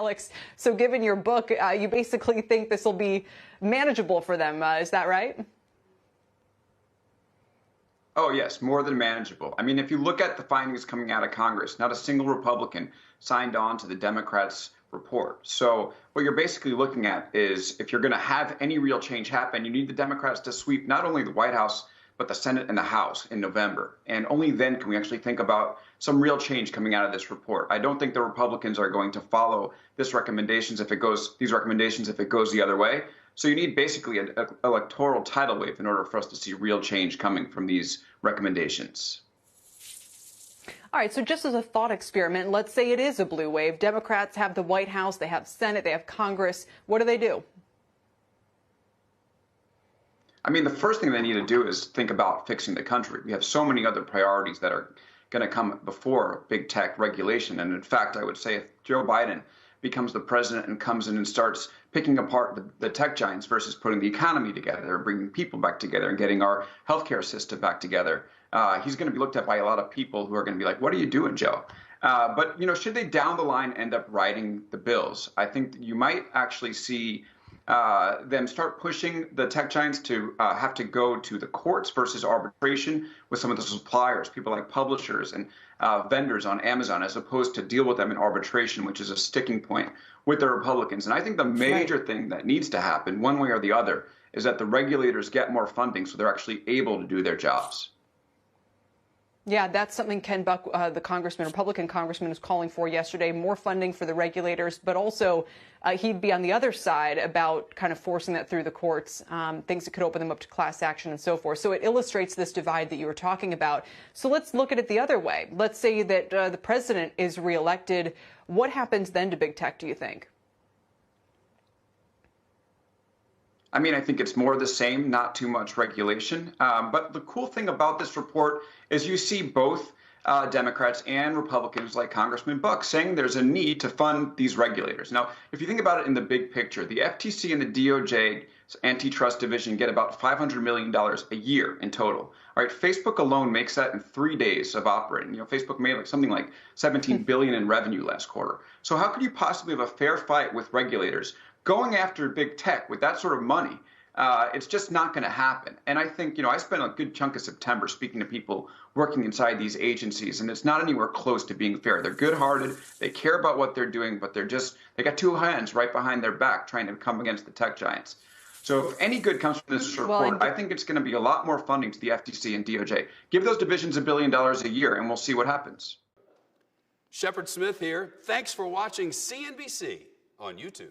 Alex, so given your book, you basically think this will be manageable for them. Is that right? Oh, yes, more than manageable. I mean, if you look at the findings coming out of Congress, not a single Republican signed on to the Democrats' report. So what you're basically looking at is if you're going to have any real change happen, you need the Democrats to sweep not only the White House, but the Senate and the House in November. And only then can we actually think about some real change coming out of this report. I don't think the Republicans are going to follow these recommendations if it goes the other way. So you need basically an electoral tidal wave in order for us to see real change coming from these recommendations. All right, so just as a thought experiment, let's say it is a blue wave. Democrats have the White House, they have Senate, they have Congress. What do they do? I mean, the first thing they need to do is think about fixing the country. We have so many other priorities that are going to come before big tech regulation. And in fact, I would say if Joe Biden becomes the president and comes in and starts picking apart the tech giants versus putting the economy together, bringing people back together and getting our healthcare system back together, he's going to be looked at by a lot of people who are going to be like, what are you doing, Joe? But, you know, should they down the line end up writing the bills? I think you might actually see them start pushing the tech giants to have to go to the courts versus arbitration with some of the suppliers, people like publishers and vendors on Amazon, as opposed to deal with them in arbitration, which is a sticking point with the Republicans. And I think the major thing that needs to happen, one way or the other, is that the regulators get more funding so they're actually able to do their jobs. Yeah, that's something Ken Buck, the congressman, Republican congressman, was calling for yesterday, more funding for the regulators, but also he'd be on the other side about kind of forcing that through the courts, things that could open them up to class action and so forth. So it illustrates this divide that you were talking about. So let's look at it the other way. Let's say that the president is reelected. What happens then to big tech, do you think? I mean, I think it's more of the same, not too much regulation. But the cool thing about this report is you see both Democrats and Republicans like Congressman Buck saying there's a need to fund these regulators. Now, if you think about it in the big picture, the FTC and the DOJ Antitrust Division get about $500 million a year in total. All right, Facebook alone makes that in 3 days of operating. You know, Facebook made something like $17 billion in revenue last quarter. So how could you possibly have a fair fight with regulators going after big tech with that sort of money? It's just not going to happen. And I think, you know, I spent a good chunk of September speaking to people working inside these agencies, and it's not anywhere close to being fair. They're good-hearted. They care about what they're doing, but they got two hands right behind their back trying to come against the tech giants. So if any good comes from this report, I think it's going to be a lot more funding to the FTC and DOJ. Give those divisions $1 billion a year, and we'll see what happens. Shepard Smith here. Thanks for watching CNBC on YouTube.